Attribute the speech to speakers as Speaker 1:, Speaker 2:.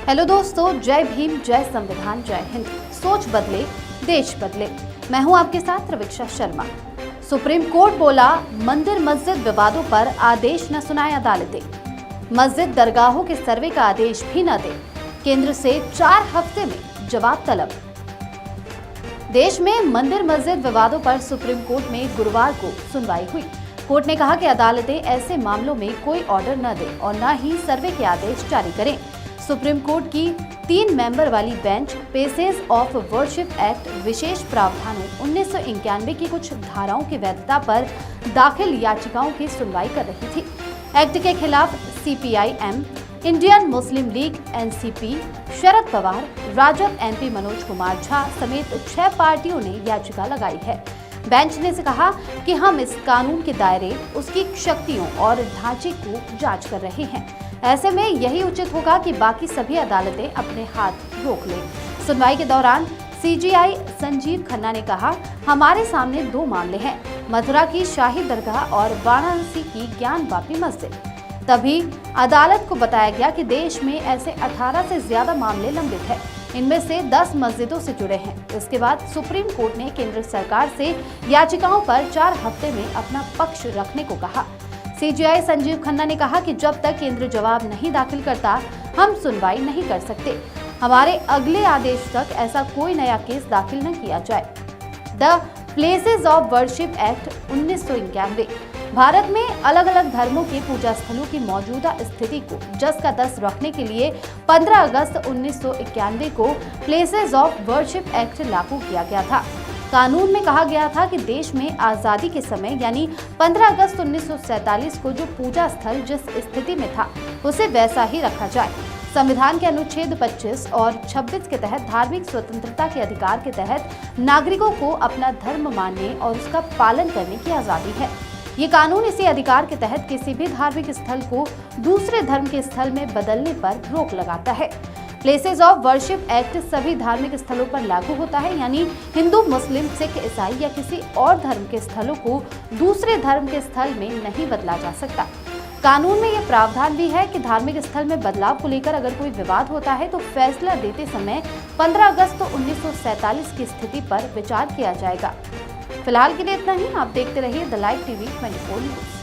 Speaker 1: Hello दोस्तों, जय भीम, जय संविधान, जय हिंद। सोच बदले, देश बदले। मैं हूं आपके साथ रवीक्षा शर्मा। सुप्रीम कोर्ट बोला, मंदिर मस्जिद विवादों पर आदेश न सुनाए अदालतें। मस्जिद दरगाहों के सर्वे का आदेश भी न दे। केंद्र से 4 हफ्ते में जवाब तलब। देश में मंदिर मस्जिद विवादों पर सुप्रीम कोर्ट में गुरुवार को सुनवाई हुई। कोर्ट ने कहा कि अदालतें ऐसे मामलों में कोई ऑर्डर न दें और न ही सर्वे के आदेश जारी करें। सुप्रीम कोर्ट की 3 मेंबर वाली bench places of worship act विशेष प्रावधानों 1991 की कुछ धाराओं की वैधता पर दाखिल याचिकाओं की सुनवाई कर रही थी। एक्ट के खिलाफ CPI M, Indian Muslim League NCP, Sharad Pawar, राजद एमपी मनोज कुमार झा समेत 6 पार्टियों ने याचिका लगाई है। बेंच ने कहा कि हम इस कानून के दायरे, उसकी शक्तियों और ढांचे को जांच कर रहे हैं। ऐसे में यही उचित होगा कि बाकी सभी अदालतें अपने हाथ रोक लें। सुनवाई के दौरान सीजेआई संजीव खन्ना ने कहा, हमारे सामने 2 मामले हैं, मथुरा की शाही दरगाह और वाराणसी की ज्ञानवापी मस्जिद। तभी अदालत को बताया गया कि देश में ऐसे 18 से ज्यादा मामले लंबित हैं। इनमें से 10 मस्जिदों से जुड़े हैं। इसके बाद सुप्रीम कोर्ट ने केंद्र सरकार से याचिकाओं पर 4 हफ्ते में अपना पक्ष रखने को कहा। सीजेआई संजीव खन्ना ने कहा कि जब तक केंद्र जवाब नहीं दाखिल करता, हम सुनवाई नहीं कर सकते। हमारे अगले आदेश तक ऐसा कोई नया केस दाखिल न किया जाए। The places of worship act 1991 Bharat में अलग अलग धर्मों के पूजा स्थलों की मौजूदा स्थिति को जस का तस रखने के लिए 15 अगस्त 1991 को प्लेसेस ऑफ वर्शिप एक्ट लागू किया गया था। कानून में कहा गया था कि देश में आजादी के समय यानी 15 अगस्त 1947 को जो पूजा स्थल जिस स्थिति में था, उसे वैसा ही रखा जाए। संविधान के अनुच्छेद 25 और 26 के तहत धार्मिक स्वतंत्रता के अधिकार के तहत नागरिकों को अपना धर्म मानने और उसका पालन करने की आजादी है। ये कानून इसी अधिकार के तहत किसी भी धार्मिक स्थल को दूसरे धर्म के स्थल में बदलने पर रोक लगाता है। प्लेसेस ऑफ वर्शिप एक्ट सभी धार्मिक स्थलों पर लागू होता है, यानी हिंदू, मुस्लिम, सिख, ईसाई या किसी और धर्म के स्थलों को दूसरे धर्म के स्थल में नहीं बदला जा सकता। कानून में यह प्रावधान भी है कि धार्मिक स्थल में बदलाव को लेकर अगर कोई विवाद होता है तो फैसला देते समय 15 अगस्त 1947 की स्थिति पर विचार किया जाएगा। फिलहाल के लिए इतना ही। आप देखते रहिए द लाइव टीवी 24 न्यूज।